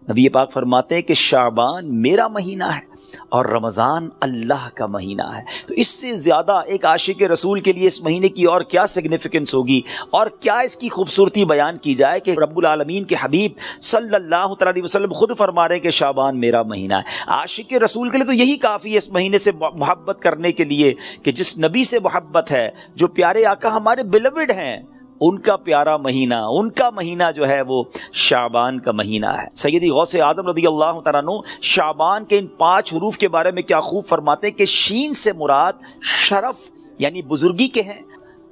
نبی پاک فرماتے ہیں کہ شعبان میرا مہینہ ہے اور رمضان اللہ کا مہینہ ہے۔ تو اس سے زیادہ ایک عاشق رسول کے لیے اس مہینے کی اور کیا سگنیفیکنس ہوگی اور کیا اس کی خوبصورتی بیان کی جائے کہ رب العالمین کے حبیب صلی اللہ تعالی علیہ وسلم خود فرما رہے ہیں کہ شعبان میرا مہینہ ہے۔ عاشق رسول کے لیے تو یہی کافی ہے اس مہینے سے محبت کرنے کے لیے کہ جس نبی سے محبت ہے، جو پیارے آقا ہمارے بیلوڈ ہیں، ان کا پیارا مہینہ، ان کا مہینہ جو ہے وہ شعبان کا مہینہ ہے۔ سیدی غوث اعظم رضی اللہ تعالیٰ عنہ شعبان کے ان 5 حروف کے بارے میں کیا خوب فرماتے ہیں کہ شین سے مراد شرف یعنی بزرگی کے ہیں،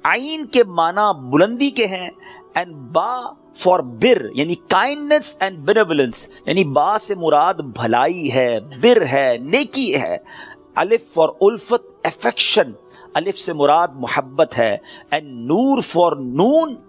عین کے معنی بلندی کے ہیں، اینڈ با فار بر یعنی کائنڈنس اینڈ بینیولنس یعنی با سے مراد بھلائی ہے، بر ہے، نیکی ہے، الف فار الفت افیکشن، الف سے مراد محبت ہے، and Noor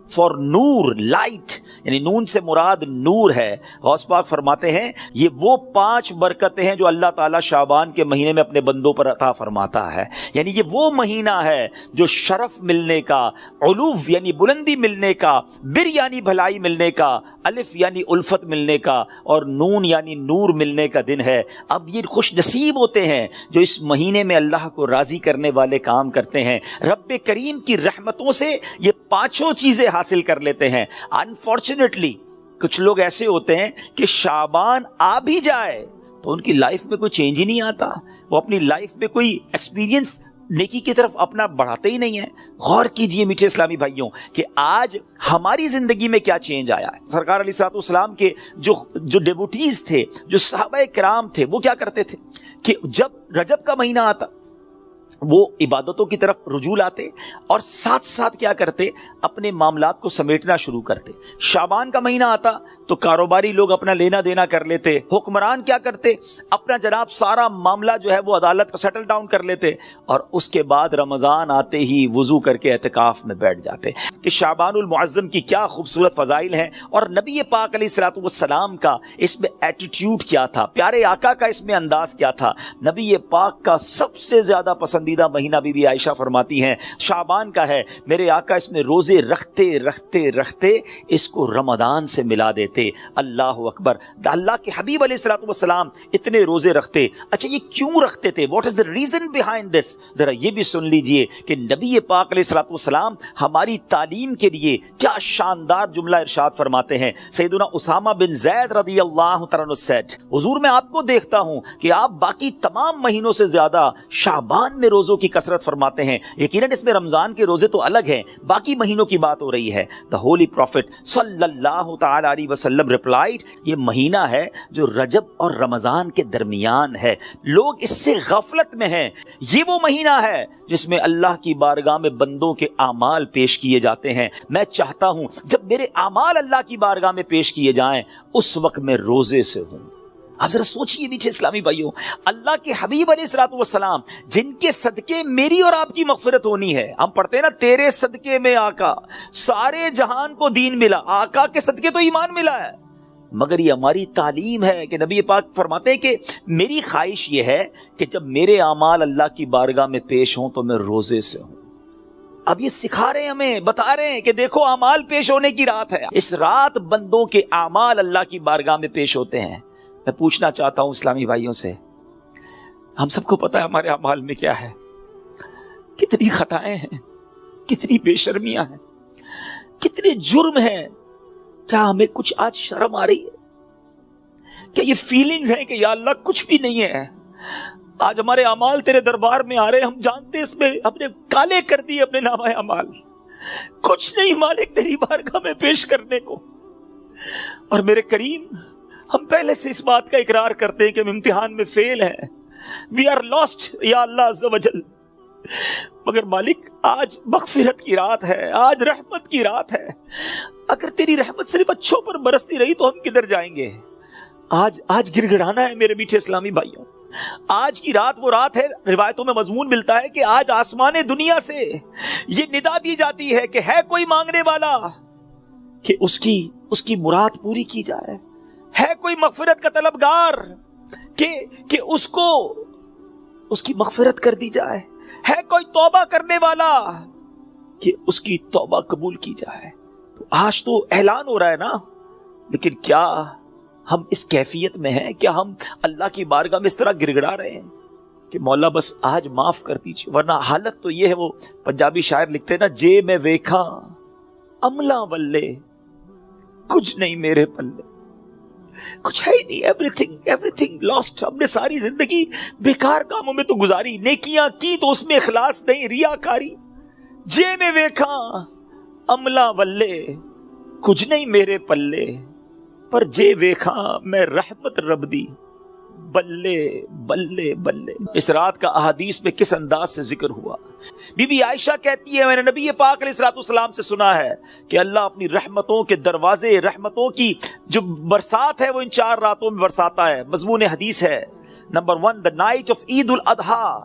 for Noor light یعنی نون سے مراد نور ہے۔ غوث پاک فرماتے ہیں یہ وہ 5 برکتیں ہیں جو اللہ تعالیٰ شعبان کے مہینے میں اپنے بندوں پر عطا فرماتا ہے، یعنی یہ وہ مہینہ ہے جو شرف ملنے کا، علوف یعنی بلندی ملنے کا، بر یعنی بھلائی ملنے کا، الف یعنی الفت ملنے کا اور نون یعنی نور ملنے کا دن ہے۔ اب یہ خوش نصیب ہوتے ہیں جو اس مہینے میں اللہ کو راضی کرنے والے کام کرتے ہیں، رب کریم کی رحمتوں سے یہ 5 چیزیں حاصل کر لیتے ہیں۔ انفارچونیٹلی کچھ لوگ ایسے ہوتے ہیں کہ شعبان آ بھی جائے تو ان کی لائف میں کوئی چینج ہی نہیں آتا، وہ اپنی لائف میں کوئی ایکسپیرینس نیکی کی طرف اپنا بڑھاتے ہی نہیں ہیں۔ غور کیجئے میٹھے اسلامی بھائیوں کہ آج ہماری زندگی میں کیا چینج آیا ہے۔ سرکار علیہ الصلوۃ والسلام کے جو ڈیوٹیز تھے، جو صحابہ کرام تھے، وہ کیا کرتے تھے کہ جب رجب کا مہینہ آتا وہ عبادتوں کی طرف رجوع لاتے اور ساتھ ساتھ کیا کرتے، اپنے معاملات کو سمیٹنا شروع کرتے۔ شعبان کا مہینہ آتا تو کاروباری لوگ اپنا لینا دینا کر لیتے، حکمران کیا کرتے، اپنا جناب سارا معاملہ جو ہے وہ عدالت کا سیٹل ڈاؤن کر لیتے، اور اس کے بعد رمضان آتے ہی وضو کر کے اعتکاف میں بیٹھ جاتے کہ شعبان المعظم کی کیا خوبصورت فضائل ہیں اور نبی پاک علیہ الصلوۃ والسلام کا اس میں ایٹیٹیوڈ کیا تھا، پیارے آقا کا اس میں انداز کیا تھا۔ نبی پاک کا سب سے زیادہ پسندیدہ مہینہ بی بی عائشہ فرماتی ہیں شعبان کا ہے، میرے آقا اس میں روزے رکھتے رکھتے رکھتے اس کو رمضان سے ملا دیتے۔ اللہ اکبر، اللہ کے حبیب علیہ الصلوۃ والسلام اتنے روزے رکھتے۔ اچھا یہ کیوں رکھتے تھے؟ What is the reason behind this? ذرا یہ بھی سن لیجئے کہ نبی پاک علیہ الصلوۃ والسلام ہماری تعلیم کے لیے کیا شاندار جملہ ارشاد فرماتے ہیں۔ سیدنا اسامہ بن زید رضی اللہ تعالیٰ عنہ said، حضور میں آپ کو دیکھتا ہوں کہ آپ باقی تمام مہینوں سے زیادہ شعبان میں روزوں کی کثرت فرماتے ہیں، یقیناً اس میں رمضان کے روزے تو الگ ہیں، باقی مہینوں کی بات ہو رہی ہے۔ دا ہولی پروفٹ صلی اللہ تعالی علیہ وسلم ریپلائڈ، یہ مہینہ ہے جو رجب اور رمضان کے درمیان ہے، لوگ اس سے غفلت میں ہیں۔ یہ وہ مہینہ ہے جس میں اللہ کی بارگاہ میں بندوں کے اعمال پیش کیے جاتے ہیں۔ میں چاہتا ہوں جب میرے اعمال اللہ کی بارگاہ میں پیش کیے جائیں اس وقت میں روزے سے ہوں۔ آپ ذرا سوچئے میٹھے اسلامی بھائیوں، اللہ کے حبیب علیہ الصلوۃ والسلام جن کے صدقے میری اور آپ کی مغفرت ہونی ہے، ہم پڑھتے ہیں نا تیرے صدقے میں آقا سارے جہان کو دین ملا، آقا کے صدقے تو ایمان ملا ہے، مگر یہ ہماری تعلیم ہے کہ نبی پاک فرماتے ہیں کہ میری خواہش یہ ہے کہ جب میرے اعمال اللہ کی بارگاہ میں پیش ہوں تو میں روزے سے ہوں۔ اب یہ سکھا رہے ہیں، ہمیں بتا رہے ہیں کہ دیکھو اعمال پیش ہونے کی رات ہے، اس رات بندوں کے اعمال اللہ کی بارگاہ میں پیش ہوتے ہیں۔ میں پوچھنا چاہتا ہوں اسلامی بھائیوں سے، ہم سب کو پتا ہے ہمارے اعمال میں کیا ہے، کتنی خطائیں ہیں، کتنی بے شرمیاں ہیں، کتنے جرم ہیں۔ کیا ہمیں کچھ آج شرم آ رہی ہے؟ کیا یہ فیلنگز ہیں کہ یا اللہ کچھ بھی نہیں ہے؟ آج ہمارے اعمال تیرے دربار میں آ رہے ہیں، ہم جانتے اس میں ہم نے کالے کر دیے اپنے نامہ اعمال، کچھ نہیں مالک تیری بارگاہ میں پیش کرنے کو۔ اور میرے کریم، ہم پہلے سے اس بات کا اقرار کرتے ہیں کہ ہم امتحان میں فیل ہیں، وی آر لاسٹ یا اللہ عز و جل، مگر مالک آج مغفرت کی رات ہے، آج رحمت کی رات ہے، اگر تیری رحمت صرف اچھوں پر برستی رہی تو ہم کدھر جائیں گے؟ آج گڑ گڑانا ہے میرے میٹھے اسلامی بھائیوں۔ آج کی رات وہ رات ہے، روایتوں میں مضمون ملتا ہے کہ آج آسمان دنیا سے یہ ندا دی جاتی ہے کہ ہے کوئی مانگنے والا کہ اس کی مراد پوری کی جائے، ہے کوئی مغفرت کا طلبگار کہ اس کو اس کی مغفرت کر دی جائے، ہے کوئی توبہ کرنے والا کہ اس کی توبہ قبول کی جائے۔ تو آج تو اعلان ہو رہا ہے نا، لیکن کیا ہم اس کیفیت میں ہیں کہ ہم اللہ کی بارگاہ میں اس طرح گر گڑا رہے ہیں کہ مولا بس آج معاف کر دیجیے، ورنہ حالت تو یہ ہے، وہ پنجابی شاعر لکھتے ہیں نا، جے میں ویکھا عملہ بلے کچھ نہیں میرے پلے، کچھ ہے ہی نہیں، ایوری تھنگ لاسٹ. ہم نے ساری زندگی بیکار کاموں میں تو گزاری، نیکیاں کی تو اس میں اخلاص نہیں، ریاکاری. جے میں ویکھا عملہ بلے کچھ نہیں میرے پلے، پر جے ویکھا میں رحمت رب دی بلے بلے بلے. اس رات کا احادیث میں کس انداز سے ذکر ہوا. بی بی عائشہ کہتی ہے میں نے نبی پاک علیہ الصلوۃ والسلام سے سنا ہے کہ اللہ اپنی رحمتوں کے دروازے، رحمتوں کی جو برسات ہے وہ ان 4 راتوں میں برساتا ہے. مضمون حدیث ہے نمبر 1 the night of عید الاضحیٰ،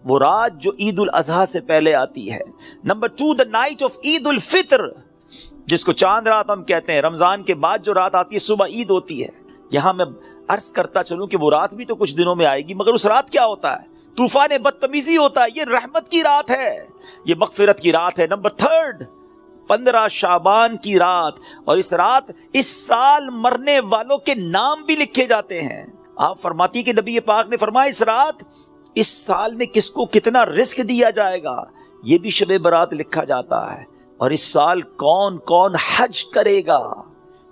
وہ رات جو عید الاضحیٰ سے پہلے آتی ہے. نمبر 2 the night of عید الفطر، جس کو چاند رات ہم کہتے ہیں، رمضان کے بعد جو رات آتی ہے صبح عید ہوتی ہے. یہاں میں عرض کرتا چلوں کہ وہ رات بھی تو کچھ دنوں میں آئے گی، مگر اس رات کیا ہوتا ہے؟ طوفان بدتمیزی ہوتا ہے. یہ رحمت کی رات ہے، یہ مغفرت کی رات ہے. نمبر 3 15 شعبان کی رات، اور اس رات اس سال مرنے والوں کے نام بھی لکھے جاتے ہیں. آپ فرماتی کہ نبی پاک نے فرمایا اس رات اس سال میں کس کو کتنا رزق دیا جائے گا یہ بھی شب برات لکھا جاتا ہے، اور اس سال کون کون حج کرے گا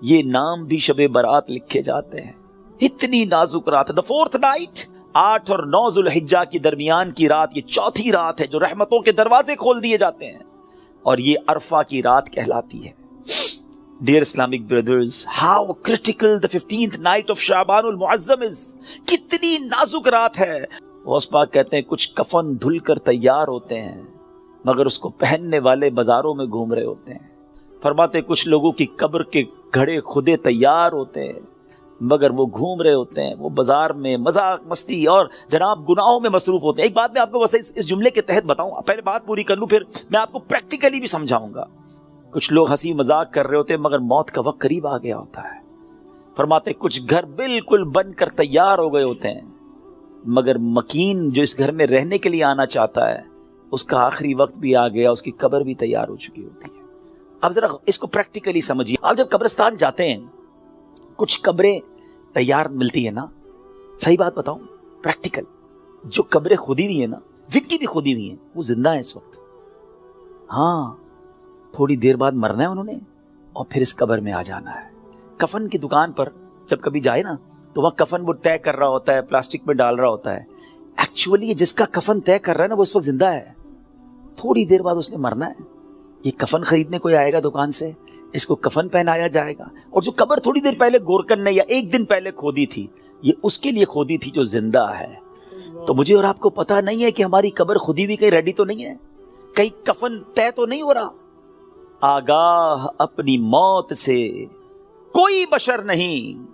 یہ نام بھی شب برات لکھے جاتے ہیں. اتنی نازک رات ہے. The 4th night، 8 اور 9 ذوالحجہ کی درمیان کی رات، یہ 4تھی رات ہے جو رحمتوں کے دروازے کھول دیے جاتے ہیں، اور یہ عرفہ کی رات کہلاتی ہے. Dear Islamic brothers, how critical the 15th night of Shaban المعظم is. کتنی نازک رات ہے. غوث پاک کہتے ہیں کچھ کفن دھل کر تیار ہوتے ہیں مگر اس کو پہننے والے بازاروں میں گھوم رہے ہوتے ہیں. فرماتے کچھ لوگوں کی قبر کے گھڑے خودے تیار ہوتے ہیں مگر وہ گھوم رہے ہوتے ہیں، وہ بازار میں مذاق مستی اور جناب گناہوں میں مصروف ہوتے ہیں. ایک بات میں آپ کو بس اس جملے کے تحت بتاؤں، پہلے بات پوری کر لوں پھر میں آپ کو پریکٹیکلی بھی سمجھاؤں گا. کچھ لوگ ہنسی مذاق کر رہے ہوتے ہیں مگر موت کا وقت قریب آ گیا ہوتا ہے. فرماتے کچھ گھر بالکل بن کر تیار ہو گئے ہوتے ہیں مگر مکین جو اس گھر میں رہنے کے لیے آنا چاہتا ہے اس کا آخری وقت بھی آ گیا، اس کی قبر بھی تیار ہو چکی ہوتی ہے. اب ذرا اس کو پریکٹیکلی سمجھیے. آپ جب قبرستان جاتے ہیں کچھ قبریں تیار ملتی ہے نا، صحیح بات بتاؤں پریکٹیکل، جو قبریں کھودی ہوئی ہیں نا، جن کی بھی کھودی ہوئی ہیں وہ زندہ ہیں اس وقت. ہاں تھوڑی دیر بعد مرنا ہے انہوں نے اور پھر اس قبر میں آ جانا ہے. کفن کی دکان پر جب کبھی جائے نا تو وہاں کفن وہ طے کر رہا ہوتا ہے، پلاسٹک میں ڈال رہا ہوتا ہے. ایکچولی جس کا کفن طے کر رہا ہے نا وہ اس وقت زندہ ہے، تھوڑی دیر بعد اس نے مرنا ہے. یہ کفن خریدنے کوئی آئے گا دکان سے، اس کو کفن پہنایا جائے گا، اور جو قبر تھوڑی دیر پہلے گورکن نے یا 1 دن پہلے کھودی تھی یہ اس کے لیے کھودی تھی جو زندہ ہے. تو مجھے اور آپ کو پتا نہیں ہے کہ ہماری قبر کھودی بھی کہیں ریڈی تو نہیں ہے، کہیں کفن طے تو نہیں ہو رہا. آگاہ اپنی موت سے کوئی بشر نہیں،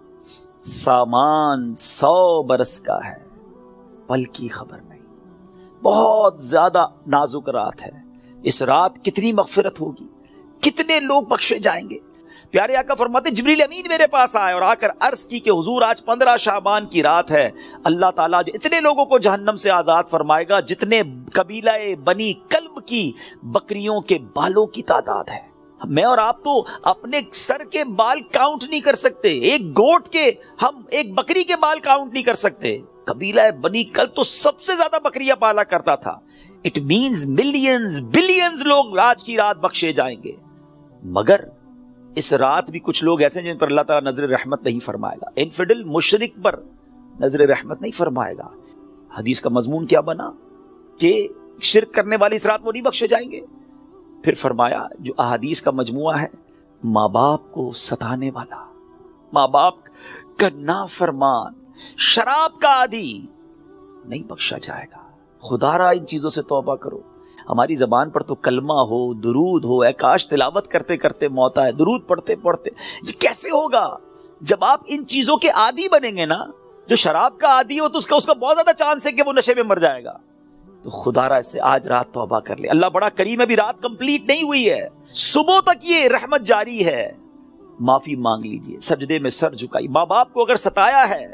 سامان 100 برس کا ہے پل کی خبر نہیں. بہت زیادہ نازک رات ہے. اس رات کتنی مغفرت ہوگی، کتنے لوگ بخشے جائیں گے. پیارے آقا فرماتے جبریل امین میرے پاس آئے اور آ کر عرض کی کہ حضور آج 15 شعبان کی رات ہے، اللہ تعالیٰ جو اتنے لوگوں کو جہنم سے آزاد فرمائے گا جتنے قبیلہ بنی کلب کی بکریوں کے بالوں کی تعداد ہے. میں اور آپ تو اپنے سر کے بال کاؤنٹ نہیں کر سکتے، ایک گوٹ کے، ہم ایک بکری کے بال کاؤنٹ نہیں کر سکتے. قبیلہ بنی کلب تو سب سے زیادہ بکریاں پالا کرتا تھا. اٹ مینز ملینز بلینز لوگ آج کی رات بخشے جائیں گے. مگر اس رات بھی کچھ لوگ ایسے ہیں جن پر اللہ تعالیٰ نظر رحمت نہیں فرمائے گا. انفیڈل مشرک پر نظر رحمت نہیں فرمائے گا. حدیث کا مضمون کیا بنا کہ شرک کرنے والے اس رات وہ نہیں بخشے جائیں گے. پھر فرمایا جو احادیث کا مجموعہ ہے، ماں باپ کو ستانے والا، ماں باپ کا نافرمان، شراب کا عادی نہیں بخشا جائے گا. خدا را ان چیزوں سے توبہ کرو. ہماری زبان پر تو کلمہ ہو، درود ہو، اے کاش تلاوت کرتے کرتے موت آئے، درود پڑھتے پڑھتے. یہ کیسے ہوگا جب آپ ان چیزوں کے عادی بنیں گے نا؟ جو شراب کا عادی ہو تو اس کا بہت زیادہ چانس ہے کہ وہ نشے میں مر جائے گا. تو خدا را اس سے آج رات توبہ کر لے. اللہ بڑا کریم ہے، ابھی رات کمپلیٹ نہیں ہوئی ہے، صبح تک یہ رحمت جاری ہے. معافی مانگ لیجئے، سجدے میں سر جھکائی. ماں باپ کو اگر ستایا ہے،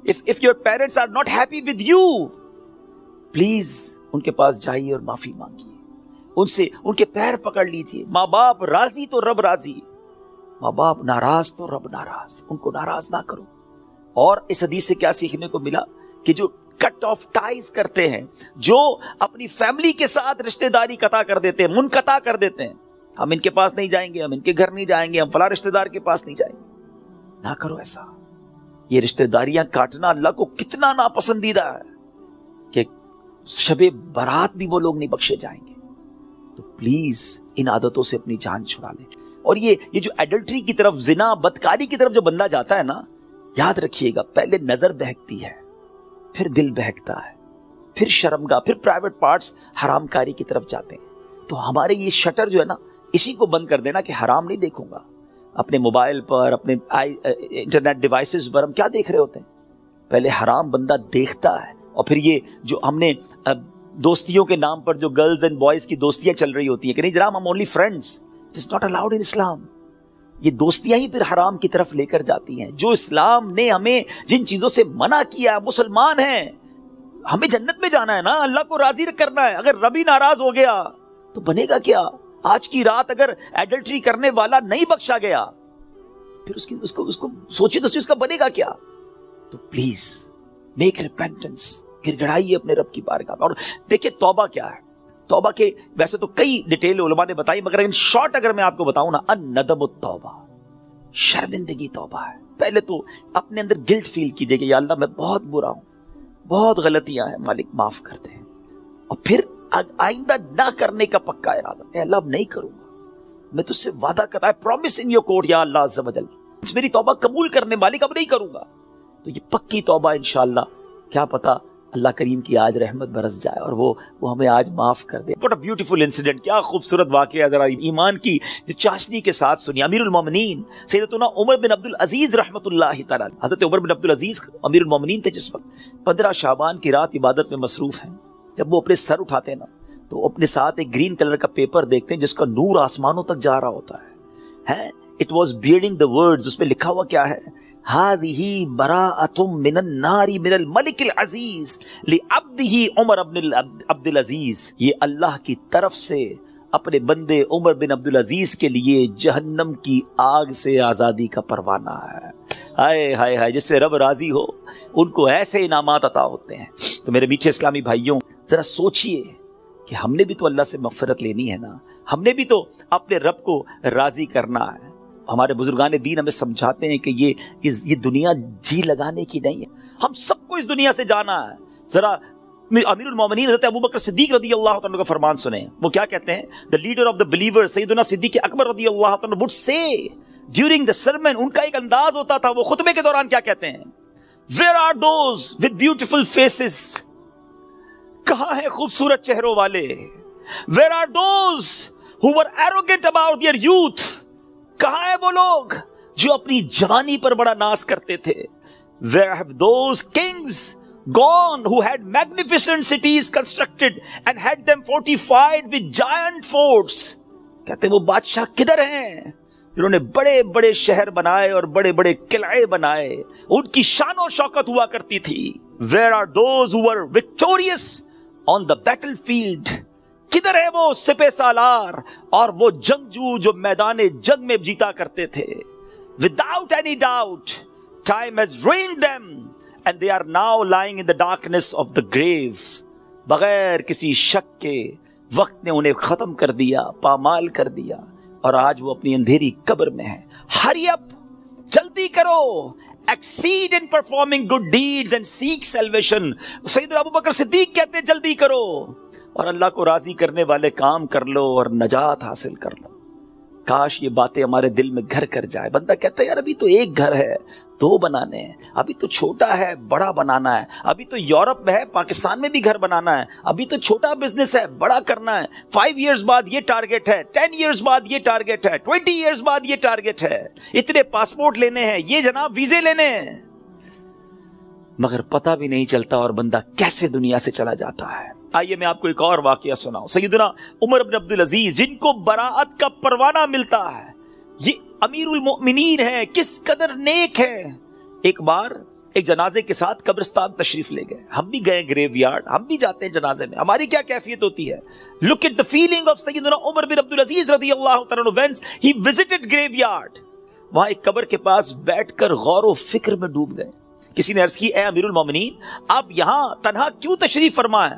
if your parents are not happy with you, please ان کے پاس جائیے اور معافی مانگیے، ان سے ان کے پیر پکڑ لیجئے. ماں باپ راضی تو رب راضی. ماں باپ ناراض تو رب ناراض، ان کو ناراض نہ کرو۔ اور اس حدیث سے کیا سیکھنے کو ملا کہ جو کٹ آف ٹائز کرتے ہیں، جو اپنی فیملی کے ساتھ رشتہ داری قطع کر دیتے ہیں، منقطع کر دیتے ہیں، ہم ان کے پاس نہیں جائیں گے، ہم ان کے گھر نہیں جائیں گے، ہم فلاں رشتہ دار کے پاس نہیں جائیں گے، نہ کرو ایسا۔ یہ رشتہ داریاں کاٹنا اللہ کو کتنا ناپسندیدہ ہے کہ شب برات بھی وہ لوگ نہیں بخشے جائیں گے۔ تو پلیز ان عادتوں سے اپنی جان چھڑا لیں۔ اور یہ جو ایڈلٹری کی طرف، زنا، بدکاری کی طرف جو بندہ جاتا ہے نا، یاد رکھیے گا پہلے نظر بہکتی ہے، پھر دل بہکتا ہے، پھر شرمگاہ، پھر پرائیویٹ پارٹس حرام کاری کی طرف جاتے ہیں۔ تو ہمارے یہ شٹر جو ہے نا، اسی کو بند کر دینا کہ حرام نہیں دیکھوں گا۔ اپنے موبائل پر، اپنے انٹرنیٹ ڈیوائسز پر ہم کیا دیکھ رہے ہوتے ہیں؟ پہلے حرام بندہ دیکھتا ہے، اور پھر یہ جو ہم نے دوستیوں کے نام پر جو گرلز اینڈ بوائز کی دوستیاں چل رہی ہوتی ہیں کہ نہیں جناب ہم only friends, it is not allowed in Islam. یہ دوستیاں ہی پھر حرام کی طرف لے کر جاتی ہیں۔ جو اسلام نے ہمیں جن چیزوں سے منع کیا، مسلمان ہیں، ہمیں جنت میں جانا ہے نا، اللہ کو راضی کرنا ہے۔ اگر رب ہی ناراض ہو گیا تو بنے گا کیا؟ آج کی رات اگر ایڈلٹری کرنے والا نہیں بخشا گیا پھر اس کو سوچیے تو اس کا بنے گا کیا؟ تو پلیز میک ریپینٹنس، گر گڑائیے اپنے رب کی بارگاہ میں۔ اور دیکھیں توبہ کیا ہے۔ توبہ کے ویسے تو کئی ڈیٹیل علماء نے بتائی، مگر ان شارٹ اگر میں آپ کو بتاؤں نا، الندم التوبہ، شرمندگی توبہ ہے۔ پہلے تو اپنے اندر گلٹ فیل کیجئے کہ یا اللہ میں بہت برا ہوں، بہت غلطیاں ہیں، مالک معاف کر دے، اور پھر آئندہ نہ کرنے کا پکا ارادہ، اے اللہ اب نہیں کروں گا، میں تجھ سے وعدہ کرتا ہے، پرومس ان یور کورٹ یا اللہ عز و جل، میری توبہ قبول کرنے مالک اب نہیں کروں گا۔ تو یہ پکی توبہ انشاءاللہ، کیا پتا اللہ کریم کی آج رحمت برس جائے اور وہ ہمیں آج معاف کر دے۔ What a beautiful incident، کیا خوبصورت واقعہ، ذرا ایمان کی جو چاشنی کے ساتھ سنی۔ امیر المومنین سیدتنا عمر بن عبدالعزیز رحمت اللہ تعالی، حضرت عمر بن عبدالعزیز امیر المومنین تھے، جس وقت 15 شعبان کی رات عبادت میں مصروف ہیں۔ جب وہ اپنے سر اٹھاتے ہیں نا تو اپنے ساتھ ایک گرین کلر کا پیپر دیکھتے ہیں جس کا نور آسمانوں تک جا رہا ہوتا ہے۔ It was bearing the words، اس میں لکھا ہوا کیا ہے؟ هذه براءة من النار من الملك العزیز لعبده عمر بن عبد العزیز، یہ اللہ کی طرف سے اپنے بندے عمر بن عبد العزیز کے لیے جہنم کی آگ سے آزادی کا پروانہ ہے۔ ہائے ہائے ہائے، جس سے رب راضی ہو ان کو ایسے انعامات عطا ہوتے ہیں۔ تو میرے میٹھے اسلامی بھائیوں، ذرا سوچئے کہ ہم نے بھی تو اللہ سے مغفرت لینی ہے نا، ہم نے بھی تو اپنے رب کو راضی کرنا ہے۔ ہمارے بزرگان دین ہمیں سمجھاتے ہیں کہ یہ دنیا جی لگانے کی نہیں ہے، ہم سب کو اس دنیا سے جانا ہے۔ ذرا امیر المومنین حضرت ابوبکر صدیق رضی اللہ عنہ کا فرمان سنیں، وہ کیا کہتے ہیں؟ the leader of the believers سیدنا صدیق اکبر رضی اللہ عنہ would say during the sermon، ان کا ایک انداز ہوتا تھا، وہ خطبے کے دوران کیا کہتے ہیں؟ where are those with beautiful faces، کہاں ہیں خوبصورت چہروں والے؟ where are those who were arrogant about their youth، کہاں ہیں وہ لوگ جو اپنی جوانی پر بڑا ناز کرتے تھے؟ where have those kings gone who had magnificent cities constructed and had them fortified with giant forts، کہتے ہیں وہ بادشاہ کدھر ہیں جنہوں نے بڑے بڑے شہر بنائے اور بڑے بڑے قلعے بنائے، ان کی شان و شوکت ہوا کرتی تھی۔ where are those who were victorious on the battlefield، کدھر ہے وہ سپہ سالار اور وہ جنگجو جو میدان جنگ میں جیتا کرتے تھے؟ without any doubt time has ruined them and they are now lying in the darkness of the grave، بغیر کسی شک کے وقت نے انہیں ختم کر دیا، پامال کر دیا، اور آج وہ اپنی اندھیری قبر میں ہیں۔ hurry up، جلدی کرو، exceed in performing good deeds and seek salvation، سیدنا ابوبکر صدیق کہتے ہیں جلدی کرو اور اللہ کو راضی کرنے والے کام کر لو اور نجات حاصل کر لو۔ کاش یہ باتیں ہمارے دل میں گھر کر جائے۔ بندہ کہتا ہے یار ابھی تو ایک گھر ہے، 2 بنانے ہیں، ابھی تو چھوٹا ہے بڑا بنانا ہے، ابھی تو یورپ میں ہے پاکستان میں بھی گھر بنانا ہے، ابھی تو چھوٹا بزنس ہے بڑا کرنا ہے، 5 ایئرز بعد یہ ٹارگٹ ہے، 10 ایئرز بعد یہ ٹارگٹ ہے، 20 ایئرز بعد یہ ٹارگٹ ہے، اتنے پاسپورٹ لینے ہیں، یہ جناب ویزے لینے ہیں، مگر پتہ بھی نہیں چلتا اور بندہ کیسے دنیا سے چلا جاتا ہے۔ آئیے میں آپ کو ایک اور واقعہ سناؤں۔ سیدنا عمر بن عبدالعزیز جن کو براءت کا پروانہ ملتا ہے، یہ امیر المؤمنین ہے، کس قدر نیک ہے۔ ایک بار ایک جنازے کے ساتھ قبرستان تشریف لے گئے، ہم بھی گئے گریو یارڈ، ہم بھی جاتے ہیں جنازے میں، ہماری کیا کیفیت ہوتی ہے؟ look at the feeling of سیدنا عمر بن عبدالعزیز رضی اللہ عنہ when he visited graveyard۔ وہاں ایک قبر کے پاس بیٹھ کر غور و فکر میں ڈوب گئے. کسی نے عرض کی اے امیر المومنین آپ یہاں تنہا کیوں تشریف فرما ہے؟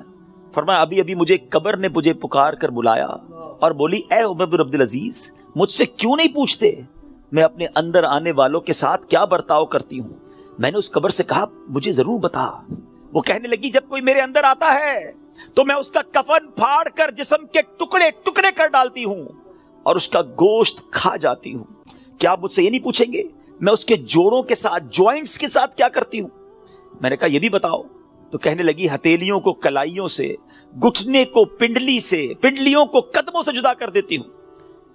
فرمایا ابھی ابھی مجھے قبر نے مجھے پکار کر بلایا اور بولی اے عمر بن عبد العزیز مجھ سے کیوں نہیں پوچھتے میں اپنے اندر آنے والوں کے ساتھ کیا برتاؤ کرتی ہوں؟ میں نے اس قبر سے کہا مجھے ضرور بتا. وہ کہنے لگی جب کوئی میرے اندر آتا ہے تو میں اس کا کفن پھاڑ کر جسم کے ٹکڑے ٹکڑے کر ڈالتی ہوں اور اس کا گوشت کھا جاتی ہوں. کیا آپ مجھ سے یہ نہیں پوچھیں گے میں اس کے جوڑوں کے ساتھ جوائنٹس کے ساتھ کیا کرتی ہوں؟ میں نے کہا یہ بھی بتاؤ. تو کہنے لگی ہتھیلیوں کو کلائیوں سے، گھٹنے کو پنڈلی سے، پنڈلیوں کو قدموں سے جدا کر دیتی ہوں.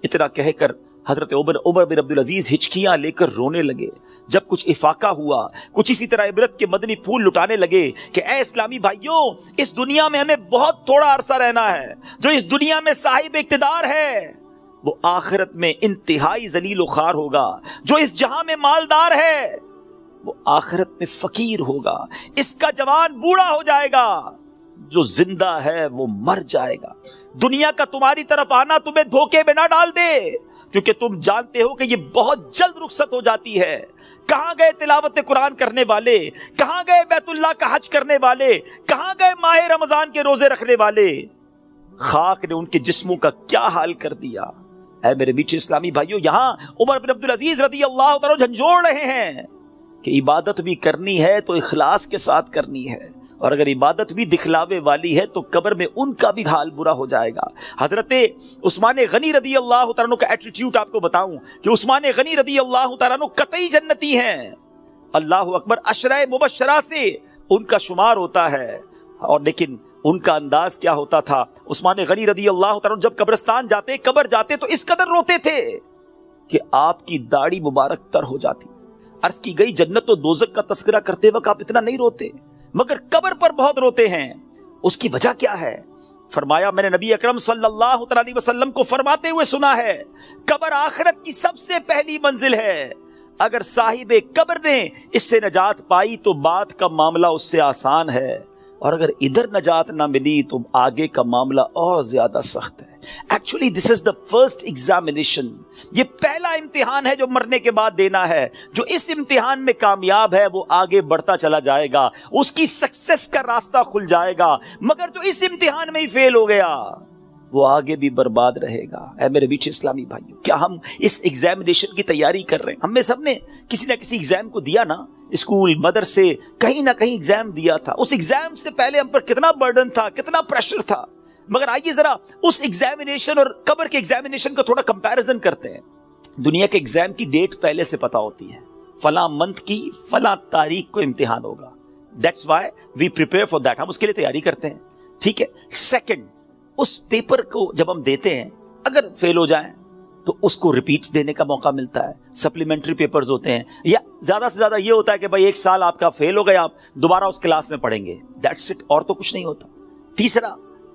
اتنا کہہ کر حضرت عمر بن عبد العزیز ہچکیاں لے کر رونے لگے. جب کچھ افاقہ ہوا، کچھ اسی طرح عبرت کے مدنی پھول لٹانے لگے کہ اے اسلامی بھائیوں اس دنیا میں ہمیں بہت تھوڑا عرصہ رہنا ہے. جو اس دنیا میں صاحب اقتدار ہے وہ آخرت میں انتہائی ذلیل و خوار ہوگا. جو اس جہاں میں مالدار ہے وہ آخرت میں فقیر ہوگا. اس کا جوان بوڑھا ہو جائے گا، جو زندہ ہے وہ مر جائے گا. دنیا کا تمہاری طرف آنا تمہیں دھوکے میں نہ ڈال دے، کیونکہ تم جانتے ہو کہ یہ بہت جلد رخصت ہو جاتی ہے. کہاں گئے تلاوت قرآن کرنے والے؟ کہاں گئے بیت اللہ کا حج کرنے والے؟ کہاں گئے ماہ رمضان کے روزے رکھنے والے؟ خاک نے ان کے جسموں کا کیا حال کر دیا. اے میرے میٹھے اسلامی بھائیوں یہاں عمر بن عبد العزیز رضی اللہ تعالیٰ جھنجھوڑ رہے ہیں کہ عبادت بھی کرنی ہے تو اخلاص کے ساتھ کرنی ہے، اور اگر عبادت بھی دکھلاوے والی ہے تو قبر میں ان کا بھی حال برا ہو جائے گا. حضرت عثمان غنی رضی اللہ تعالیٰ عنہ کا ایٹیٹیوڈ آپ کو بتاؤں کہ عثمان غنی رضی اللہ تعالیٰ عنہ قطعی جنتی ہیں. اللہ اکبر، عشرہ مبشرہ سے ان کا شمار ہوتا ہے. اور لیکن ان کا انداز کیا ہوتا تھا؟ عثمان غنی رضی اللہ تعالیٰ عنہ جب قبرستان جاتے، قبر جاتے تو اس قدر روتے تھے کہ آپ کی داڑھی مبارک تر ہو جاتی. عرض کی گئی جنت و دوزخ کا تذکرہ کرتے وقت آپ اتنا نہیں روتے، مگر قبر پر بہت روتے ہیں. اس کی وجہ کیا ہے؟ فرمایا میں نے نبی اکرم صلی اللہ علیہ وسلم کو فرماتے ہوئے سنا ہے قبر آخرت کی سب سے پہلی منزل ہے. اگر صاحب قبر نے اس سے نجات پائی تو بعد کا معاملہ اس سے آسان ہے، اور اگر ادھر نجات نہ ملی تو آگے کا معاملہ اور زیادہ سخت ہے. Actually this is the first examination. یہ پہلا امتحان ہے جو مرنے کے بعد دینا ہے. جو اس امتحان میں کامیاب ہے وہ آگے بڑھتا چلا جائے گا، اس کی سکسس کا راستہ کھل جائے گا. مگر جو اس امتحان میں ہی فیل ہو گیا وہ آگے بھی برباد رہے گا. اے میرے بیچ اسلامی بھائیوں، کیا ہم اس ایگزامینیشن کی تیاری کر رہے ہیں؟ ہم میں سب نے کسی نہ کسی ایگزام کو دیا نا، اسکول مدرسے کہیں نہ کہیں ایگزام دیا تھا. اس ایگزام سے پہلے ہم پر کتنا برڈن تھا، کتنا پریشر تھا. مگر آئیے ذرا اس ایگزامینیشن اور قبر کے ایگزامینیشن کا تھوڑا کمپیریزن کرتے ہیں. دنیا کے ایگزام کی ڈیٹ پہلے سے پتا ہوتی ہے، فلاں منتھ کی فلاں تاریخ کو امتحان ہوگا. That's why we prepare for that. ہم اس کے لیے تیاری کرتے ہیں. ٹھیک ہے. سیکنڈ، اس پیپر کو جب ہم دیتے ہیں اگر فیل ہو جائیں تو اس کو ریپیٹ دینے کا موقع ملتا ہے. سپلیمنٹری پیپرز ہوتے ہیں، یا زیادہ سے زیادہ یہ ہوتا ہے کہ بھائی ایک سال آپ کا فیل ہو گیا، آپ دوبارہ اس کلاس میں پڑھیں گے. دیٹس اٹ، اور تو کچھ نہیں ہوتا. تیسرا،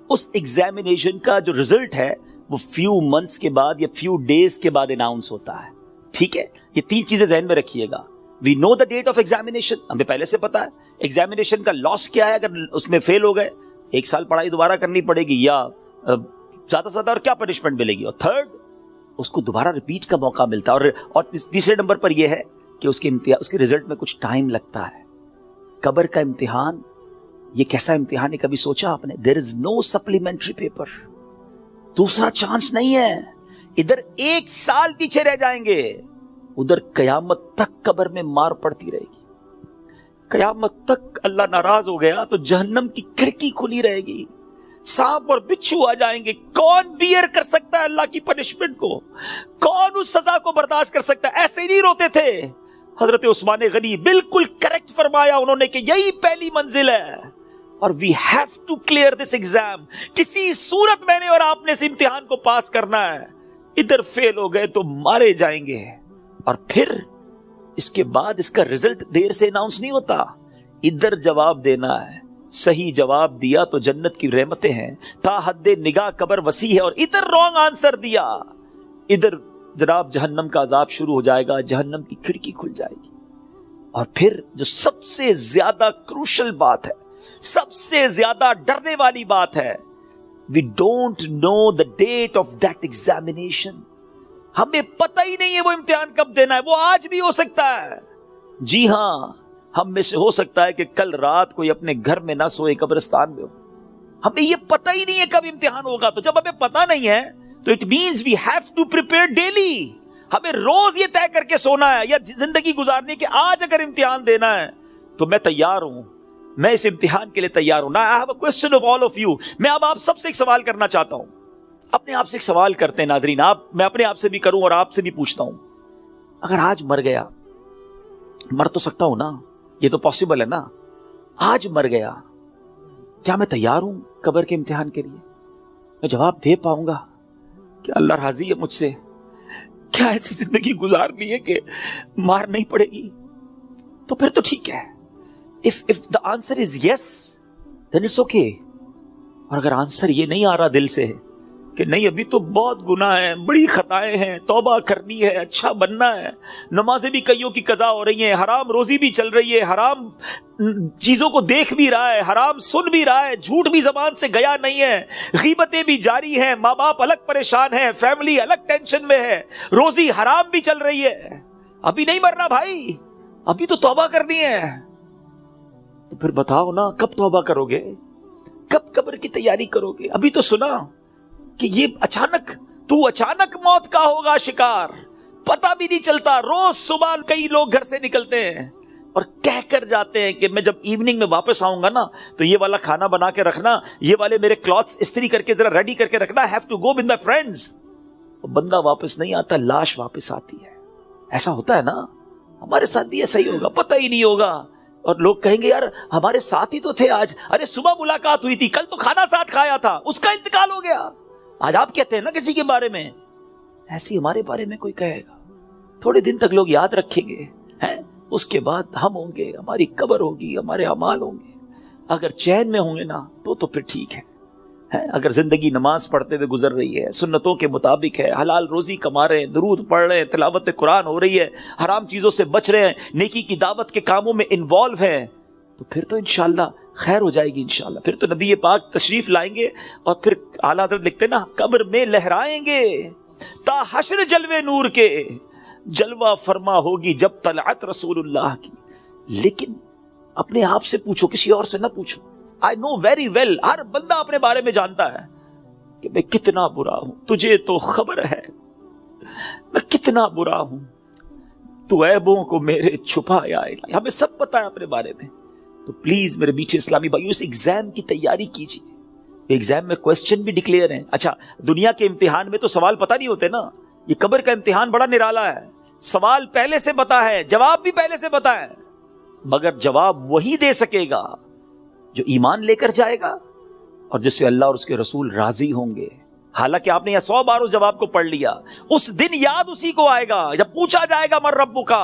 اس ایگزامینیشن کا جو ریزلٹ ہے وہ فیو منتھس کے بعد یا فیو ڈیز کے بعد اناؤنس ہوتا ہے. ٹھیک ہے. یہ تین چیزیں ذہن میں رکھیے گا. وی نو دا ڈیٹ آف ایگزامینیشن، ہمیں پہلے سے پتا ہے. ایگزامینیشن کا لاس کیا ہے اگر اس میں فیل ہو گئے؟ ایک سال پڑھائی دوبارہ کرنی پڑے گی، یا زیادہ سے زیادہ اور کیا پنشمنٹ ملے گی. اور تھرڈ، اس کو دوبارہ ریپیٹ کا موقع ملتا ہے. اور تیسرے نمبر پر یہ ہے کہ اس کے رزلٹ میں کچھ ٹائم لگتا ہے. قبر کا امتحان یہ کیسا امتحان ہے کبھی سوچا آپ نے؟ دیر از نو سپلیمنٹری پیپر، دوسرا چانس نہیں ہے. ادھر ایک سال پیچھے رہ جائیں گے، ادھر قیامت تک قبر میں مار پڑتی رہے گی. قیامت تک اللہ ناراض ہو گیا تو جہنم کی کھڑکی کھلی رہے گی، سانپ اور بچھو آ جائیں گے. کون بیئر کر سکتا ہے اللہ کی پنشمنٹ کو؟ کون اس سزا کو برداشت کر سکتا ہے؟ ایسے ہی نہیں روتے تھے. حضرت عثمان غنی بالکل کریکٹ فرمایا انہوں نے کہ یہی پہلی منزل ہے، اور we have to clear this exam. کسی صورت میں نے اور آپ نے اس امتحان کو پاس کرنا ہے. ادھر فیل ہو گئے تو مارے جائیں گے، اور پھر اس کے بعد اس کا رزلٹ دیر سے اناؤنس نہیں ہوتا. ادھر جواب دینا ہے. صحیح جواب دیا تو جنت کی رحمتیں ہیں، تا حد نگاہ قبر وسیع ہے. اور ادھر رانگ آنسر دیا، ادھر جناب جہنم کا عذاب شروع ہو جائے گا، جہنم کی کھڑکی کھل جائے گی. اور پھر جو سب سے زیادہ کروشل بات ہے، سب سے زیادہ ڈرنے والی بات ہے، we don't know the date of that examination. ہمیں پتہ ہی نہیں ہے وہ امتحان کب دینا ہے، وہ آج بھی ہو سکتا ہے۔ جی ہاں، ہم میں سے ہو سکتا ہے کہ کل رات کوئی اپنے گھر میں نہ سوئے، قبرستان میں ہو۔ ہمیں یہ پتہ ہی نہیں ہے کب امتحان ہوگا، تو جب ہمیں پتہ نہیں ہے تو it means we have to prepare daily. ہمیں روز یہ طے کر کے سونا ہے یا زندگی گزارنی کہ آج اگر امتحان دینا ہے تو میں تیار ہوں، میں اس امتحان کے لیے تیار ہوں۔ Now I have a question of all of you۔ میں اب آپ سب سے ایک سوال کرنا چاہتا ہوں، اپنے آپ سے ایک سوال کرتے ہیں ناظرین، میں اپنے آپ سے بھی کروں اور آپ سے بھی پوچھتا ہوں، اگر آج مر گیا، مر تو سکتا ہوں نا، یہ تو پاسبل ہے نا، آج مر گیا، کیا میں تیار ہوں قبر کے امتحان کے لیے؟ میں جواب دے پاؤں گا کہ اللہ راضی ہے مجھ سے؟ کیا ایسی زندگی گزارنی ہے کہ مار نہیں پڑے گی؟ تو پھر تو ٹھیک ہے۔ if the answer is yes then it's okay۔ اور اگر آنسر یہ نہیں آ رہا دل سے کہ نہیں ابھی تو بہت گناہ ہے، بڑی خطائیں ہیں، توبہ کرنی ہے، اچھا بننا ہے، نمازیں بھی کئیوں کی قضا ہو رہی ہیں، حرام روزی بھی چل رہی ہے، حرام چیزوں کو دیکھ بھی رہا ہے، حرام سن بھی رہا ہے، جھوٹ بھی زبان سے گیا نہیں ہے، غیبتیں بھی جاری ہیں، ماں باپ الگ پریشان ہیں، فیملی الگ ٹینشن میں ہے، روزی حرام بھی چل رہی ہے، ابھی نہیں مرنا بھائی، ابھی تو توبہ کرنی ہے۔ تو پھر بتاؤ نا کب توبہ کرو گے، کب قبر کی تیاری کرو گے؟ ابھی تو سنا کہ یہ اچانک موت کا ہوگا شکار، پتہ بھی نہیں چلتا۔ روز صبح کئی لوگ گھر سے نکلتے ہیں اور کہہ کر جاتے ہیں کہ میں جب ایوننگ میں واپس آؤں گا نا تو یہ والا کھانا بنا کے رکھنا، یہ والے میرے کلوتھس استری کر کے ذرا ریڈی کر کے رکھنا، have to go with my friends. بندہ واپس نہیں آتا، لاش واپس آتی ہے۔ ایسا ہوتا ہے نا، ہمارے ساتھ بھی ایسا ہی ہوگا، پتہ ہی نہیں ہوگا، اور لوگ کہیں گے یار ہمارے ساتھ ہی تو تھے آج، ارے صبح ملاقات ہوئی تھی، کل تو کھانا ساتھ کھایا تھا، اس کا انتقال ہو گیا۔ آج آپ کہتے ہیں نا کسی کے بارے میں، ایسی ہمارے بارے میں کوئی کہے گا، تھوڑے دن تک لوگ یاد رکھیں گے، اس کے بعد ہم ہوں گے، ہماری قبر ہوگی، ہمارے اعمال ہوں گے۔ اگر چین میں ہوں گے نا تو پھر ٹھیک ہے۔ اگر زندگی نماز پڑھتے ہوئے گزر رہی ہے، سنتوں کے مطابق ہے، حلال روزی کما رہے ہیں، درود پڑھ رہے ہیں، تلاوت قرآن ہو رہی ہے، حرام چیزوں سے بچ رہے ہیں، نیکی کی دعوت کے کاموں میں انوالو ہیں، تو پھر تو انشاءاللہ خیر ہو جائے گی انشاءاللہ۔ پھر تو نبی پاک تشریف لائیں گے اور پھر اعلیٰ حضرت لکھتے نا قبر میں لہرائیں گے تا حشر جلوے نور کے، جلوہ فرما ہوگی جب طلعت رسول اللہ کی۔ لیکن اپنے آپ سے پوچھو، کسی اور سے نہ پوچھو۔ I know very well، ہر بندہ اپنے بارے میں جانتا ہے کہ میں کتنا برا ہوں، تجھے تو خبر ہے میں کتنا برا ہوں، تو عیبوں کو میرے چھپایا الہی۔ ہمیں سب پتا ہے اپنے بارے میں۔ تو پلیز میرے میٹھے اسلامی بھائیو، اس ایگزام کی تیاری کیجیے۔ ایگزام میں کوسچن بھی ڈکلیئر ہیں۔ اچھا، دنیا کے امتحان میں تو سوال پتہ نہیں ہوتے نا، یہ قبر کا امتحان بڑا نرالا ہے، سوال پہلے سے پتا ہے، جواب بھی پہلے سے پتا ہے، مگر جواب وہی دے سکے گا جو ایمان لے کر جائے گا اور جس سے اللہ اور اس کے رسول راضی ہوں گے۔ حالانکہ آپ نے یہ 100 بار اس جواب کو پڑھ لیا، اس دن یاد اسی کو آئے گا جب پوچھا جائے گا من ربک کا،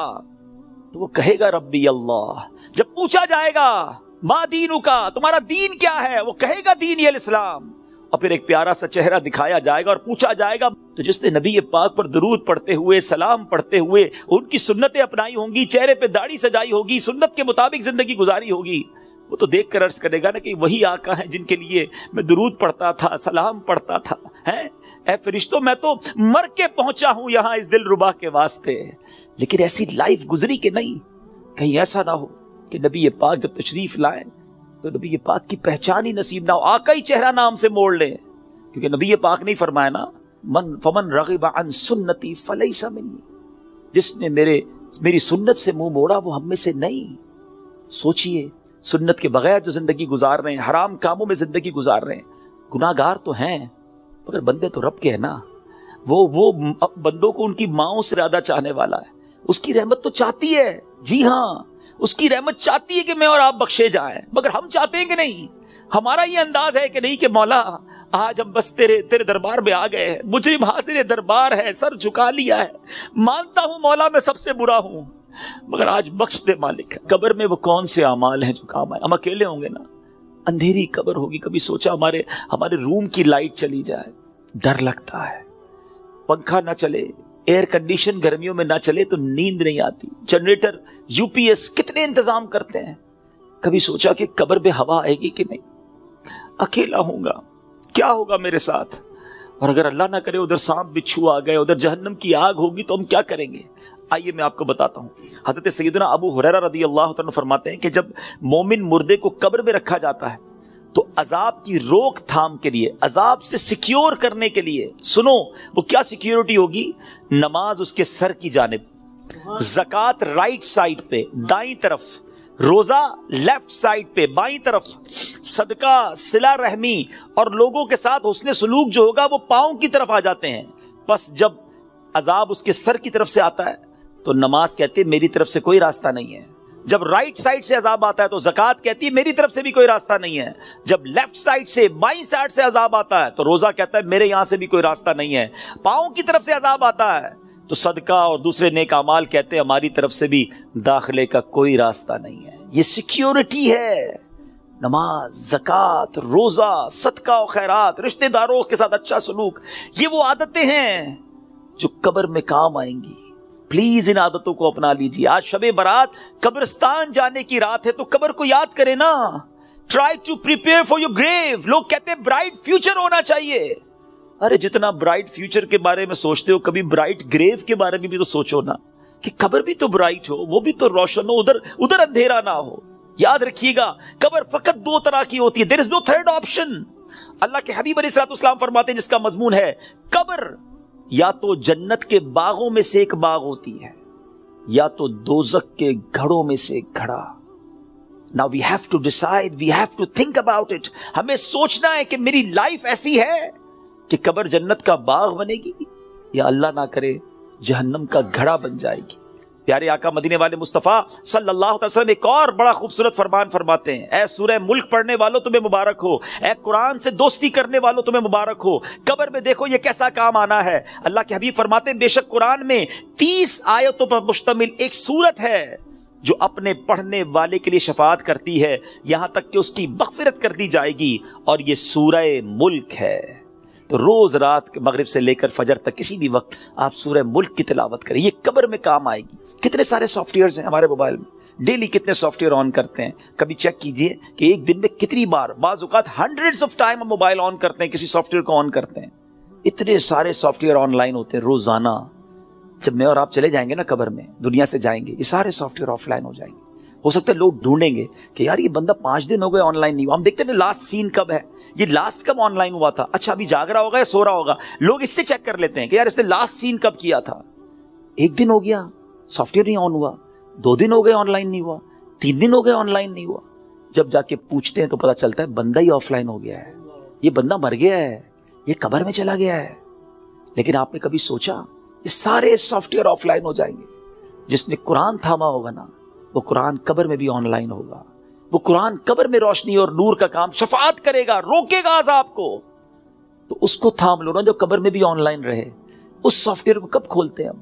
تو وہ کہے گا ربی اللہ۔ جب پوچھا جائے گا ما دینک کا، تمہارا دین کیا ہے، وہ کہے گا دینی الاسلام۔ اور پھر ایک پیارا سا چہرہ دکھایا جائے گا اور پوچھا جائے گا تو جس نے نبی پاک پر درود پڑھتے ہوئے، سلام پڑھتے ہوئے ان کی سنتیں اپنائی ہوں گی، چہرے پہ داڑھی سجائی ہوگی، سنت کے مطابق زندگی گزاری ہوگی، وہ تو دیکھ کر عرض کرے گا نا کہ وہی آقا ہیں جن کے لیے میں درود پڑھتا تھا، سلام پڑھتا تھا۔ اے فرشتوں، میں تو مر کے پہنچا ہوں یہاں اس دل ربا کے واسطے، لیکن ایسی لائف گزری کہ نہیں، کہیں ایسا نہ ہو کہ نبی پاک جب تشریف لائیں تو نبی پاک کی پہچان ہی نصیب نہ ہو، آقا ہی چہرہ نام سے موڑ لیں، کیونکہ نبی پاک نے فرمایا نا فمن رغب عن سنتی فلیس منی، جس نے میری سنت سے منہ موڑا وہ ہم میں سے نہیں۔ سوچئے، سنت کے بغیر جو زندگی گزار رہے ہیں، حرام کاموں میں زندگی گزار رہے ہیں، گناہ گار تو ہیں مگر بندے تو رب کے ہیں نا، وہ بندوں کو ان کی ماؤں سے زیادہ چاہنے والا ہے، اس کی رحمت تو چاہتی ہے، جی ہاں اس کی رحمت چاہتی ہے کہ میں اور آپ بخشے جائیں، مگر ہم چاہتے ہیں کہ نہیں؟ ہمارا یہ انداز ہے کہ نہیں کہ مولا آج ہم بس تیرے دربار میں آ گئے ہیں، مجرم حاضر دربار ہے، سر جھکا لیا ہے، مانتا ہوں مولا میں سب سے برا ہوں، مگر آج بخش دے مالک۔ قبر میں وہ کون سے اعمال ہیں جو کام آئے؟ ہم اکیلے ہوں گے نا، اندھیری قبر ہوگی، کبھی سوچا ہمارے روم کی لائٹ چلی جائے، ڈر لگتا ہے، پنکھا نہ چلے، ایئر کنڈیشن گرمیوں میں نہ چلے تو نیند نہیں آتی، جنریٹر، یو پی ایس کتنے انتظام کرتے ہیں، کبھی سوچا کہ قبر میں ہوا آئے گی کہ نہیں، اکیلا ہوں گا، کیا ہوگا میرے ساتھ؟ اور اگر اللہ نہ کرے ادھر سانپ بچھو آ گئے, ادھر جہنم کی آگ ہوگی, تو ہم کیا کریں گے؟ آئیے میں آپ کو بتاتا ہوں. حضرت سیدنا ابو ہریرہ رضی اللہ عنہ فرماتے ہیں کہ جب مومن مردے کو قبر میں رکھا جاتا ہے تو عذاب کی روک تھام کے لیے, عذاب سے سیکیور کرنے کے لیے, سنو وہ کیا سیکیورٹی ہوگی؟ نماز اس کے سر کی جانب, زکوٰۃ رائٹ سائڈ پہ دائیں طرف, روزہ لیفٹ سائڈ پہ بائیں طرف, صدقہ, صلہ رحمی اور لوگوں کے ساتھ حسن سلوک جو ہوگا وہ پاؤں کی طرف آ جاتے ہیں. بس جب عذاب اس کے سر کی طرف سے آتا ہے تو نماز کہتی ہے میری طرف سے کوئی راستہ نہیں ہے. جب رائٹ سائڈ سے عذاب آتا ہے تو زکوٰۃ کہتی ہے میری طرف سے بھی کوئی راستہ نہیں ہے. جب لیفٹ سائڈ سے بائیں سائڈ سے عذاب آتا ہے تو روزہ کہتا ہے میرے یہاں سے بھی کوئی راستہ نہیں ہے. پاؤں کی طرف سے عذاب آتا ہے تو صدقہ اور دوسرے نیک اعمال کہتے ہیں ہماری طرف سے بھی داخلے کا کوئی راستہ نہیں ہے. یہ سیکیورٹی ہے. نماز, زکوٰۃ, روزہ, صدقہ و خیرات, رشتہ داروں کے ساتھ اچھا سلوک, یہ وہ عادتیں ہیں جو قبر میں کام آئیں گی. پلیز ان عادتوں کو اپنا لیجیے. آج شب برات قبرستان جانے کی رات ہے تو قبر کو یاد کریں نا. Try to prepare for your grave. لوگ کہتے ہیں برائٹ فیوچر ہونا چاہیے. ارے جتنا برائٹ فیوچر کے بارے میں سوچتے ہو کبھی برائٹ گریو کے بارے میں بھی تو سوچو نا, کہ قبر بھی تو برائٹ ہو, وہ بھی تو روشن ہو, ادھر اندھیرا نہ ہو. یاد رکھیے گا قبر فقط دو طرح کی ہوتی ہے. دیر از نو تھرڈ آپشن. اللہ کے حبیب علیہ الصلوۃ والسلام فرماتے ہیں جس کا مضمون ہے قبر یا تو جنت کے باغوں میں سے ایک باغ ہوتی ہے یا تو دوزخ کے گھڑوں میں سے ایک گھڑا. Now we have to decide, we have to think about it. ہمیں سوچنا ہے کہ میری لائف ایسی ہے کہ قبر جنت کا باغ بنے گی یا اللہ نہ کرے جہنم کا گھڑا بن جائے گی. پیارے آقا مدینے والے مصطفیٰ صلی اللہ علیہ وسلم ایک اور بڑا خوبصورت فرمان فرماتے ہیں, اے سورہ ملک پڑھنے والوں تمہیں مبارک ہو, اے قرآن سے دوستی کرنے والوں تمہیں مبارک ہو. قبر میں دیکھو یہ کیسا کام آنا ہے. اللہ کے حبیب فرماتے ہیں بے شک قرآن میں 30 آیتوں پر مشتمل ایک سورت ہے جو اپنے پڑھنے والے کے لیے شفاعت کرتی ہے یہاں تک کہ اس کی مغفرت کر دی جائے گی, اور یہ سورہ ملک ہے. تو روز رات مغرب سے لے کر فجر تک کسی بھی وقت آپ سورہ ملک کی تلاوت کریں, یہ قبر میں کام آئے گی. کتنے سارے سافٹ ویئرز ہیں ہمارے موبائل میں, ڈیلی کتنے سافٹ ویئر آن کرتے ہیں. کبھی چیک کیجئے کہ ایک دن میں کتنی بار, بعض اوقات ہنڈریڈز آف ٹائم ہم موبائل آن کرتے ہیں, کسی سافٹ ویئر کو آن کرتے ہیں. اتنے سارے سافٹ ویئر آن لائن ہوتے ہیں روزانہ. جب میں اور آپ چلے جائیں گے نا قبر میں, دنیا سے جائیں گے, یہ سارے سافٹ ویئر آف لائن ہو جائیں گے. ہو سکتا ہے لوگ ڈھونڈیں گے کہ یار یہ بندہ 5 دن ہو گئے آن لائن نہیں ہوا. ہم دیکھتے ہیں لاسٹ سین کب ہے, یہ لاسٹ کب آن لائن ہوا تھا, اچھا ابھی جاگ رہا ہوگا یا سو رہا ہوگا. لوگ اس سے چیک کر لیتے ہیں کہ یار اس نے لاسٹ سین کب کیا تھا. 1 دن ہو گیا سافٹ ویئر نہیں آن ہوا, 2 دن ہو گئے آن لائن نہیں ہوا, 3 دن ہو گئے آن لائن نہیں ہوا. جب جا کے پوچھتے ہیں تو پتا چلتا ہے بندہ ہی آف لائن ہو گیا ہے, یہ بندہ مر گیا ہے, یہ قبر میں چلا گیا ہے. لیکن آپ نے کبھی سوچا یہ سارے سافٹ ویئر آف لائن ہو جائیں گے. جس نے قرآن تھاما ہوگا نا وہ قرآن قبر میں بھی آن لائن ہوگا. وہ قرآن قبر میں روشنی اور نور کا کام شفاعت کرے گا, روکے گا عذاب کو. تو اس کو تھام لو نا جو قبر میں بھی آن لائن رہے. اس سافٹ ویئر کو کب کھولتے ہیں ہم؟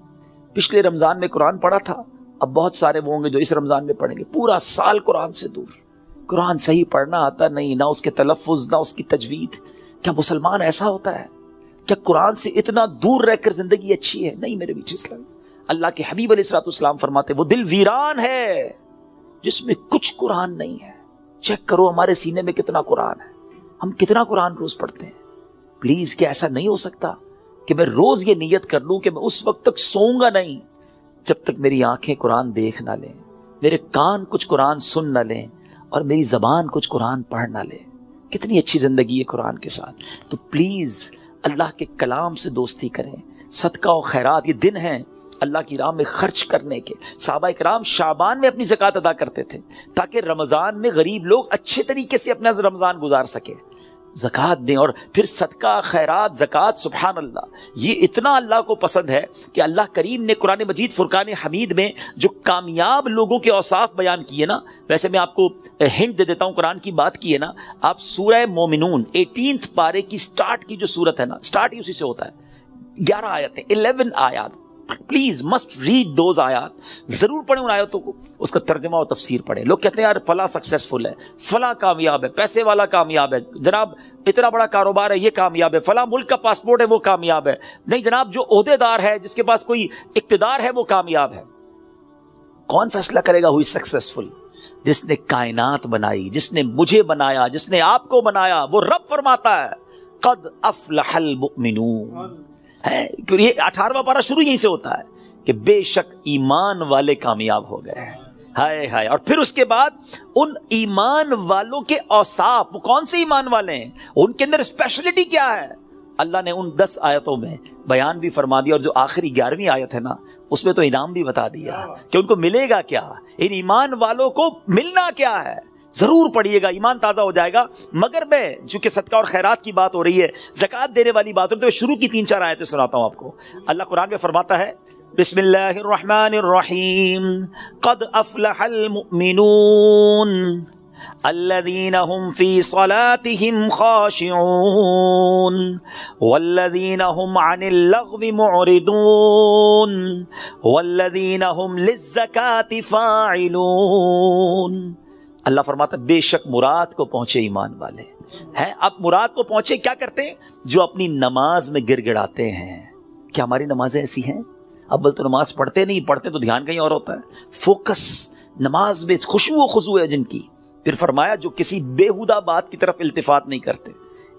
پچھلے رمضان میں قرآن پڑھا تھا, اب بہت سارے وہ ہوں گے جو اس رمضان میں پڑھیں گے. پورا سال قرآن سے دور, قرآن صحیح پڑھنا آتا نہیں, نہ اس کے تلفظ نہ اس کی تجوید. کیا مسلمان ایسا ہوتا ہے؟ کیا قرآن سے اتنا دور رہ کر زندگی اچھی ہے؟ نہیں میرے بیچ اسلام. اللہ کے حبیب علیہ الصلوۃ والسلام فرماتے وہ دل ویران ہے جس میں کچھ قرآن نہیں ہے. چیک کرو ہمارے سینے میں کتنا قرآن ہے, ہم کتنا قرآن روز پڑھتے ہیں. پلیز کیا ایسا نہیں ہو سکتا کہ میں روز یہ نیت کر لوں کہ میں اس وقت تک سوؤں گا نہیں جب تک میری آنکھیں قرآن دیکھ نہ لیں, میرے کان کچھ قرآن سن نہ لیں, اور میری زبان کچھ قرآن پڑھ نہ لے. کتنی اچھی زندگی ہے قرآن کے ساتھ. تو پلیز اللہ کے کلام سے دوستی کریں. صدقہ و خیرات, یہ دن ہیں اللہ کی راہ میں خرچ کرنے کے. صحابہ کرام شعبان میں اپنی زکوٰۃ ادا کرتے تھے تاکہ رمضان میں غریب لوگ اچھے طریقے سے اپنا رمضان گزار سکے. زکوٰۃ دیں, اور پھر صدقہ خیرات زکوٰۃ, سبحان اللہ, یہ اتنا اللہ کو پسند ہے کہ اللہ کریم نے قرآن مجید فرقان حمید میں جو کامیاب لوگوں کے اوصاف بیان کیے نا, ویسے میں آپ کو ہنٹ دے دیتا ہوں, قرآن کی بات کی ہے نا, آپ سورہ مومنون 18 پارے کی سٹارٹ کی جو سورت ہے نا, سٹارٹ ہی اسی سے ہوتا ہے. 11 آیتیں, 11 آیات. پلیز مسٹ ریڈ دوز آیات, ضرور پڑھیں ان آیاتوں کو, اس کا ترجمہ اور تفسیر پڑھیں. لوگ کہتے ہیں یار فلاں سکسیسفل ہے, فلاں کامیاب ہے, پیسے والا کامیاب ہے, جناب اتنا بڑا کاروبار ہے یہ کامیاب ہے, فلاں ملک کا پاسپورٹ ہے وہ کامیاب ہے. نہیں جناب, جو عہدے دار ہے, جس کے پاس کوئی اقتدار ہے وہ کامیاب ہے. کون فیصلہ کرے گا ہوئی سکسیسفل؟ جس نے کائنات بنائی, جس نے مجھے بنایا, جس نے آپ کو بنایا, وہ رب فرماتا ہے قد افلح المؤمنون ہے، یہ 18واں پارہ شروع یہیں سے ہوتا ہے کہ بے شک ایمان والے کامیاب ہو گئے ہیں. ہائے ہائے. اور پھر اس کے بعد ان ایمان والوں کے اوصاف، وہ کون سے ایمان والے ہیں، ان کے اندر اسپیشلٹی کیا ہے، اللہ نے ان 10 آیتوں میں بیان بھی فرما دیا. اور جو آخری 11ویں آیت ہے نا، اس میں تو انعام بھی بتا دیا کہ ان کو ملے گا کیا، ان ایمان والوں کو ملنا کیا ہے. ضرور پڑھیے گا، ایمان تازہ ہو جائے گا. مگر میں چونکہ صدقہ اور خیرات کی بات ہو رہی ہے، زکوٰۃ دینے والی بات ہو رہی ہے، تو شروع کی 3-4 آیتیں سناتا ہوں آپ کو. اللہ قرآن میں فرماتا ہے بسم اللہ الرحمن الرحیم قد افلح المؤمنون الذین هم فی صلاتهم خاشعون والذین هم عن اللغو معرضون والذین هم للزکاة فاعلون. اللہ فرماتا ہے بے شک مراد کو پہنچے ایمان والے ہیں. اب مراد کو پہنچے کیا کرتے ہیں؟ جو اپنی نماز میں گر گڑاتے ہیں. کیا ہماری نمازیں ایسی ہیں؟ اول تو نماز پڑھتے نہیں، پڑھتے تو دھیان کہیں اور ہوتا ہے. فوکس نماز میں خشوع و خضوع ہے جن کی. پھر فرمایا جو کسی بیہودہ بات کی طرف التفات نہیں کرتے.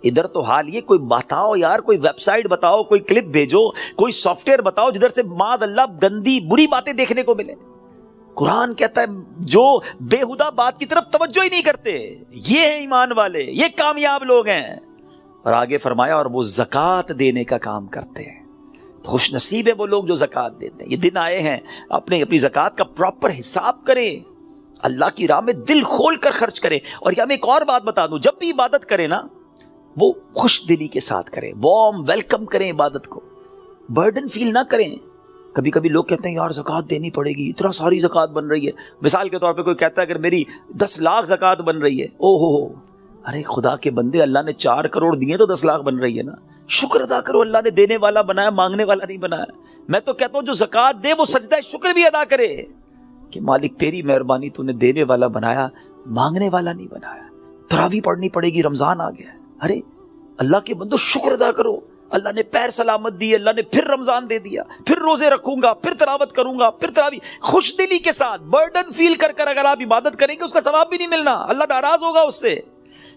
ادھر تو حال یہ، کوئی بتاؤ یار، کوئی ویب سائٹ بتاؤ، کوئی کلپ بھیجو، کوئی سافٹ ویئر بتاؤ جدھر سے معاذ اللہ گندی بری باتیں دیکھنے کو ملے. قرآن کہتا ہے جو بیہودہ بات کی طرف توجہ ہی نہیں کرتے، یہ ہیں ایمان والے، یہ کامیاب لوگ ہیں. اور آگے فرمایا اور وہ زکوٰۃ دینے کا کام کرتے ہیں. خوش نصیب ہے وہ لوگ جو زکوٰۃ دیتے ہیں. یہ دن آئے ہیں، اپنی زکوٰۃ کا پراپر حساب کریں، اللہ کی راہ میں دل کھول کر خرچ کریں. اور یہ میں ایک اور بات بتا دوں، جب بھی عبادت کریں نا، وہ خوش دلی کے ساتھ کریں، وارم ویلکم کریں عبادت کو، برڈن فیل نہ کریں. کبھی کبھی لوگ کہتے ہیں یار زکوٰۃ دینی پڑے گی، اتنا ساری زکوٰۃ بن رہی ہے. مثال کے طور پہ کوئی کہتا ہے اگر میری 10 لاکھ زکوٰۃ بن رہی ہے، او ہو، ارے خدا کے بندے، اللہ نے 4 کروڑ دیے تو 10 لاکھ بن رہی ہے نا. شکر ادا کرو، اللہ نے دینے والا بنایا، مانگنے والا نہیں بنایا. میں تو کہتا ہوں جو زکوٰۃ دے وہ سجدہ شکر بھی ادا کرے کہ مالک تیری مہربانی، تو نے دینے والا بنایا، مانگنے والا نہیں بنایا. تراویح پڑھنی پڑے گی، رمضان آ گیا ہے. ارے اللہ کے بندو شکر ادا کرو، اللہ نے پیر سلامت دی، اللہ نے پھر رمضان دے دیا، پھر روزے رکھوں گا، پھر تلاوت کروں گا، پھر تراویح. خوش دلی کے ساتھ برڈن فیل کر کر اگر آپ عبادت کریں گے اس کا ثواب بھی نہیں ملنا، اللہ ناراض ہوگا اس سے.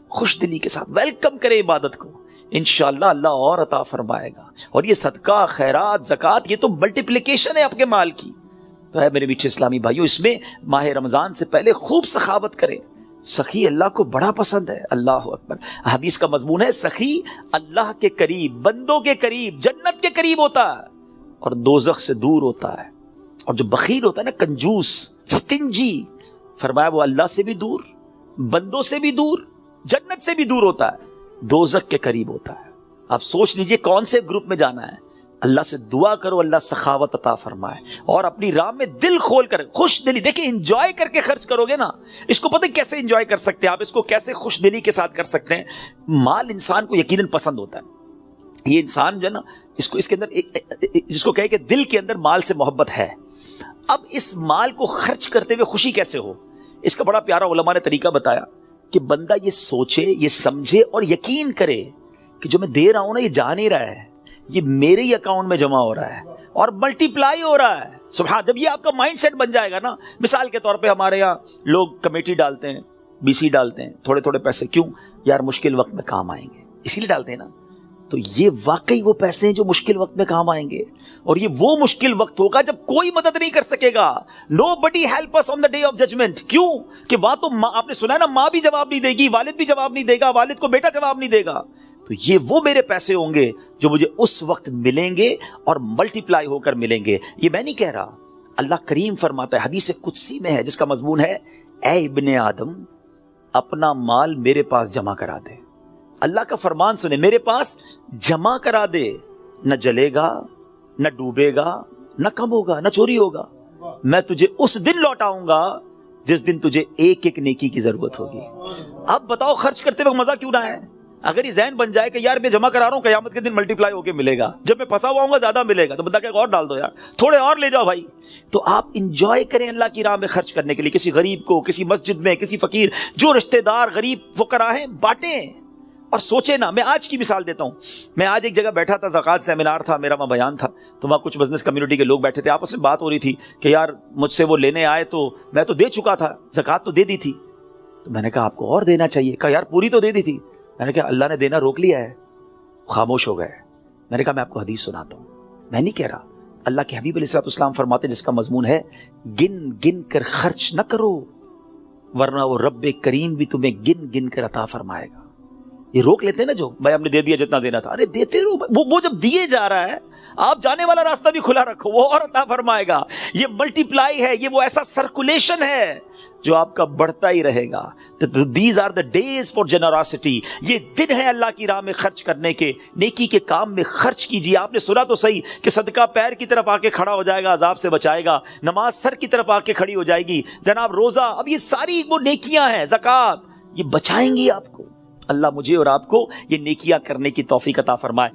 خوش دلی کے ساتھ ویلکم کرے عبادت کو، انشاءاللہ اللہ اور عطا فرمائے گا. اور یہ صدقہ، خیرات، زکوٰۃ، یہ تو ملٹیپلیکیشن ہے آپ کے مال کی. تو ہے میرے میٹھے اسلامی بھائیو، اس میں ماہ رمضان سے پہلے خوب سخاوت کریں. سخی اللہ کو بڑا پسند ہے. اللہ اکبر. حدیث کا مضمون ہے سخی اللہ کے قریب، بندوں کے قریب، جنت کے قریب ہوتا ہے اور دوزخ سے دور ہوتا ہے. اور جو بخیل ہوتا ہے نا، کنجوس، سٹنجی، فرمایا وہ اللہ سے بھی دور، بندوں سے بھی دور، جنت سے بھی دور ہوتا ہے، دوزخ کے قریب ہوتا ہے. آپ سوچ لیجئے کون سے گروپ میں جانا ہے. اللہ سے دعا کرو اللہ سخاوت عطا فرمائے اور اپنی راہ میں دل کھول کر خوش دلی. دیکھیں انجوائے کر کے خرچ کرو گے نا، اس کو پتہ کیسے انجوائے کر سکتے ہیں آپ، اس کو کیسے خوش دلی کے ساتھ کر سکتے ہیں. مال انسان کو یقیناً پسند ہوتا ہے. یہ انسان جو ہے نا، اس کے اندر جس کو کہے کہ دل کے اندر مال سے محبت ہے. اب اس مال کو خرچ کرتے ہوئے خوشی کیسے ہو، اس کا بڑا پیارا علماء نے طریقہ بتایا کہ بندہ یہ سوچے، یہ سمجھے اور یقین کرے کہ جو میں دے رہا ہوں نا، یہ جا نہیں رہا ہے، یہ میرے ہی اکاؤنٹ میں جمع ہو رہا ہے اور ملٹی پلائی ہو رہا ہے. سبحان. جب یہ آپ کا مائنڈ سیٹ بن جائے گا نا، مثال کے طور پہ ہمارے یہاں لوگ کمیٹی ڈالتے ہیں، BC ڈالتے ہیں، تھوڑے تھوڑے پیسے. کیوں یار؟ مشکل وقت میں کام آئیں گے، اسی لیے ڈالتے ہیں نا. تو یہ واقعی وہ پیسے ہیں جو مشکل وقت میں کام آئیں گے. اور یہ وہ مشکل وقت ہوگا جب کوئی مدد نہیں کر سکے گا. Nobody help us on the day of judgment. کیوں کہ وہاں تو آپ نے سنا ہے نا، ماں بھی جواب نہیں دے گی، والد بھی جواب نہیں دے گا، والد کو بیٹا جواب نہیں دے گا. تو یہ وہ میرے پیسے ہوں گے جو مجھے اس وقت ملیں گے اور ملٹی پلائی ہو کر ملیں گے. یہ میں نہیں کہہ رہا، اللہ کریم فرماتا ہے، حدیث قدسی میں ہے جس کا مضمون ہے اے ابن آدم اپنا مال میرے پاس جمع کرا دے. اللہ کا فرمان سنے، میرے پاس جمع کرا دے، نہ جلے گا، نہ ڈوبے گا، نہ کم ہوگا، نہ چوری ہوگا. میں تجھے اس دن لوٹاؤں گا جس دن تجھے ایک ایک نیکی کی ضرورت ہوگی. اب بتاؤ خرچ کرتے وقت مزہ کیوں نہ ہے؟ اگر یہ ذہن بن جائے کہ یار میں جمع کرا رہا ہوں، قیامت کے دن ملٹی پلائی ہو کے ملے گا، جب میں پھنسا ہوا ہوں گا زیادہ ملے گا، تو بندہ کہ اور ڈال دو یار، تھوڑے اور لے جاؤ بھائی. تو آپ انجوائے کریں اللہ کی راہ میں خرچ کرنے کے لیے. کسی غریب کو، کسی مسجد میں، کسی فقیر، جو رشتہ دار غریب فقراء ہیں، بانٹیں. اور سوچے نا، میں آج کی مثال دیتا ہوں. میں آج ایک جگہ بیٹھا تھا، زکوٰۃ سیمینار تھا میرا، وہاں بیان تھا، تو وہاں کچھ بزنس کمیونٹی کے لوگ بیٹھے تھے، آپس میں بات ہو رہی تھی کہ یار مجھ سے وہ لینے آئے تو میں تو دے چکا تھا، زکوٰۃ تو دے دی تھی. تو میں نے کہا آپ کو اور دینا چاہیے. کہا یار پوری تو دے دی تھی. میں نے کہا اللہ نے دینا روک لیا ہے. خاموش ہو گئے. میں نے کہا میں آپ کو حدیث سناتا ہوں. میں نہیں کہہ رہا, اللہ کے حبیب علیہ السلام فرماتے جس کا مضمون ہے گن گن کر خرچ نہ کرو ورنہ وہ رب کریم بھی تمہیں گن گن کر عطا فرمائے گا. یہ روک لیتے ہیں نا جو بھائی ہم نے دے دیا جتنا دینا تھا, ارے دیتے رہو. وہ جب دیے جا رہا ہے آپ جانے والا راستہ بھی کھلا رکھو, وہ اور عطا فرمائے گا. یہ ملٹیپلائی ہے, یہ وہ ایسا سرکولیشن ہے جو آپ کا بڑھتا ہی رہے گا. These are the days for generosity. یہ دن ہے اللہ کی راہ میں خرچ کرنے کے, نیکی کے کام میں خرچ کیجیے. آپ نے سنا تو صحیح کہ صدقہ پیر کی طرف آ کے کھڑا ہو جائے گا, عذاب سے بچائے گا. نماز سر کی طرف آ کے کھڑی ہو جائے گی. جناب روزہ, اب یہ ساری وہ نیکیاں ہیں, زکوٰۃ, یہ بچائیں گی آپ کو. اللہ مجھے اور آپ کو یہ نیکیاں کرنے کی توفیق عطا فرمائے.